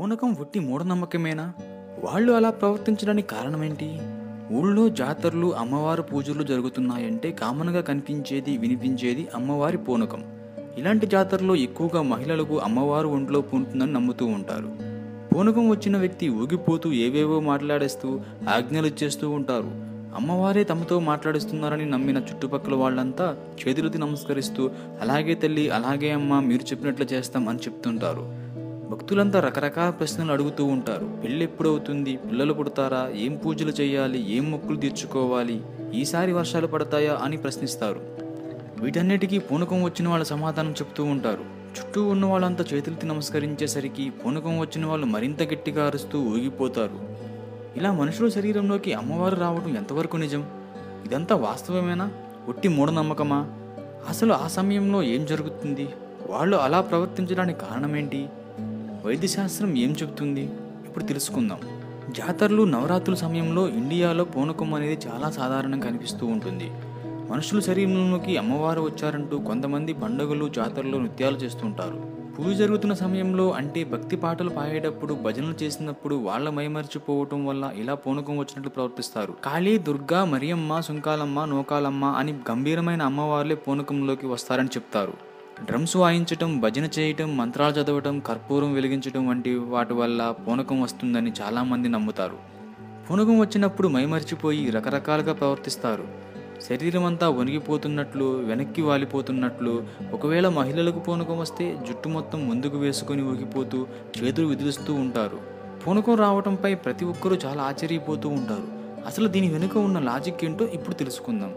పూనకం ఒట్టి మూఢనమ్మకమేనా? వాళ్ళు అలా ప్రవర్తించడానికి కారణమేంటి? ఊళ్ళో జాతరలు, అమ్మవారు పూజలు జరుగుతున్నాయంటే కామన్గా కనిపించేది, వినిపించేది అమ్మవారి పూనకం. ఇలాంటి జాతరలో ఎక్కువగా మహిళలకు అమ్మవారు ఒంట్లో పూనుతుందని నమ్ముతూ ఉంటారు. పూనకం వచ్చిన వ్యక్తి ఊగిపోతూ ఏవేవో మాట్లాడేస్తూ ఆజ్ఞలు ఇచ్చేస్తూ ఉంటారు. అమ్మవారే తమతో మాట్లాడిస్తున్నారని నమ్మిన చుట్టుపక్కల వాళ్ళంతా చేతులెత్తి నమస్కరిస్తూ అలాగే తల్లి, అలాగే అమ్మ, మీరు చెప్పినట్లు చేస్తాం అని చెప్తుంటారు. భక్తులంతా రకరకాల ప్రశ్నలు అడుగుతూ ఉంటారు. పెళ్ళి ఎప్పుడవుతుంది? పిల్లలు పుడతారా? ఏం పూజలు చేయాలి? ఏం మొక్కులు తీర్చుకోవాలి? ఈసారి వర్షాలు పడతాయా అని ప్రశ్నిస్తారు. వీటన్నిటికీ పూనకం వచ్చిన వాళ్ళ సమాధానం చెప్తూ ఉంటారు. చుట్టూ ఉన్న వాళ్ళంతా చేతులెత్తి నమస్కరించేసరికి పూనకం వచ్చిన వాళ్ళు మరింత గట్టిగా అరుస్తూ ఊగిపోతారు. ఇలా మనుషుల శరీరంలోకి అమ్మవారు రావడం ఎంతవరకు నిజం? ఇదంతా వాస్తవమేనా? ఒట్టి మూఢనమ్మకమా? అసలు ఆ సమయంలో ఏం జరుగుతుంది? వాళ్ళు అలా ప్రవర్తించడానికి కారణమేంటి? వైద్యశాస్త్రం ఏం చెబుతుంది? ఇప్పుడు తెలుసుకుందాం. జాతరలు, నవరాత్రుల సమయంలో ఇండియాలో పూనకం అనేది చాలా సాధారణంగా కనిపిస్తూ ఉంటుంది. మనుషుల శరీరంలోకి అమ్మవారు వచ్చారంటూ కొంతమంది పండుగలు, జాతరలో నృత్యాలు చేస్తుంటారు. పూజ జరుగుతున్న సమయంలో, అంటే భక్తి పాటలు పాడేటప్పుడు, భజనలు చేసినప్పుడు వాళ్ళ మైమరిచిపోవటం వల్ల ఇలా పూనకం వచ్చినట్లు ప్రవర్తిస్తారు. కాళీ, దుర్గా, మరియమ్మ, సుంకాలమ్మ, నూకాలమ్మ అని గంభీరమైన అమ్మవార్లే పూనకంలోకి వస్తారని చెప్తారు. డ్రమ్స్ వాయించటం, భజన చేయటం, మంత్రాలు చదవటం, కర్పూరం వెలిగించటం వంటి వాటి వల్ల పూనకం వస్తుందని చాలామంది నమ్ముతారు. పూనకం వచ్చినప్పుడు మైమరిచిపోయి రకరకాలుగా ప్రవర్తిస్తారు. శరీరం అంతా వణిగిపోతున్నట్లు, వెనక్కి వాలిపోతున్నట్లు. ఒకవేళ మహిళలకు పూనకం వస్తే జుట్టు మొత్తం ముందుకు వేసుకొని ఊగిపోతూ చేతులు విదిలిస్తూ ఉంటారు. పూనకం రావటంపై ప్రతి ఒక్కరూ చాలా ఆశ్చర్యపోతూ ఉంటారు. అసలు దీని వెనుక ఉన్న లాజిక్ ఏంటో ఇప్పుడు తెలుసుకుందాం.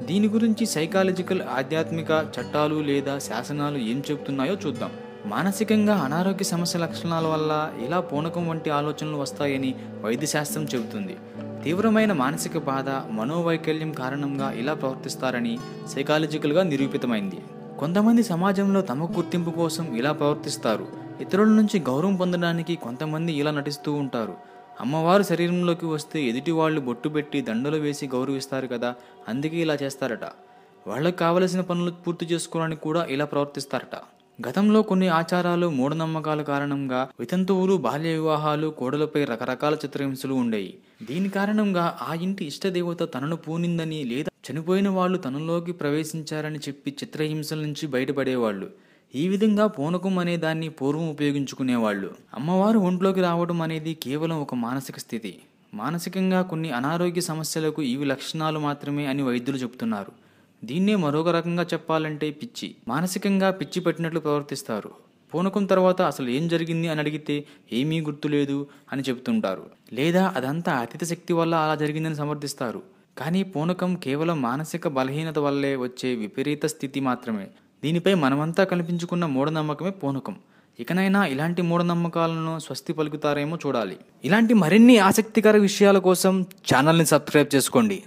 దీని గురించి సైకాలజికల్, ఆధ్యాత్మిక చట్టాలు లేదా శాసనాలు ఏం చెబుతున్నాయో చూద్దాం. మానసికంగా అనారోగ్య సమస్య లక్షణాల వల్ల ఇలా పూనకం వంటి ఆలోచనలు వస్తాయని వైద్యశాస్త్రం చెబుతుంది. తీవ్రమైన మానసిక బాధ, మనోవైకల్యం కారణంగా ఇలా ప్రవర్తిస్తారని సైకాలజికల్గా నిరూపితమైంది. కొంతమంది సమాజంలో తమ గుర్తింపు కోసం ఇలా ప్రవర్తిస్తారు. ఇతరుల నుంచి గౌరవం పొందడానికి కొంతమంది ఇలా నటిస్తూ ఉంటారు. అమ్మవారు శరీరంలోకి వస్తే ఎదుటి వాళ్ళు బొట్టు పెట్టి దండలు వేసి గౌరవిస్తారు కదా, అందుకే ఇలా చేస్తారట. వాళ్ళకు కావలసిన పనులు పూర్తి చేసుకోవడానికి కూడా ఇలా ప్రవర్తిస్తారట. గతంలో కొన్ని ఆచారాలు, మూఢనమ్మకాల కారణంగా వితంతువులు, బాల్య వివాహాలు, కోడలపై రకరకాల చిత్రహింసలు ఉండేవి. దీని కారణంగా ఆ ఇంటి ఇష్టదేవత తనను పూనిందని లేదా చనిపోయిన వాళ్ళు తనలోకి ప్రవేశించారని చెప్పి చిత్రహింసల నుంచి బయటపడేవాళ్ళు. ఈ విధంగా పూనకం అనే దాన్ని పూర్వం ఉపయోగించుకునేవాళ్ళు. అమ్మవారు ఒంట్లోకి రావడం అనేది కేవలం ఒక మానసిక స్థితి. మానసికంగా కొన్ని అనారోగ్య సమస్యలకు ఇవి లక్షణాలు మాత్రమే అని వైద్యులు చెబుతున్నారు. దీన్నే మరొక రకంగా చెప్పాలంటే పిచ్చి. మానసికంగా పిచ్చి పట్టినట్లు ప్రవర్తిస్తారు. పూనకం తర్వాత అసలు ఏం జరిగింది అని అడిగితే ఏమీ గుర్తులేదు అని చెబుతుంటారు. లేదా అదంతా అతీత శక్తి వల్ల అలా జరిగిందని సమర్థిస్తారు. కానీ పూనకం కేవలం మానసిక బలహీనత వల్లే వచ్చే విపరీత స్థితి మాత్రమే. దీనిపై మనమంతా కల్పించుకున్న మూఢనమ్మకమే పూనకం. ఇకనైనా ఇలాంటి మూఢనమ్మకాలను స్వస్తి పలుకుతారేమో చూడాలి. ఇలాంటి మరిన్ని ఆసక్తికర విషయాల కోసం ఛానల్ని సబ్స్క్రైబ్ చేసుకోండి.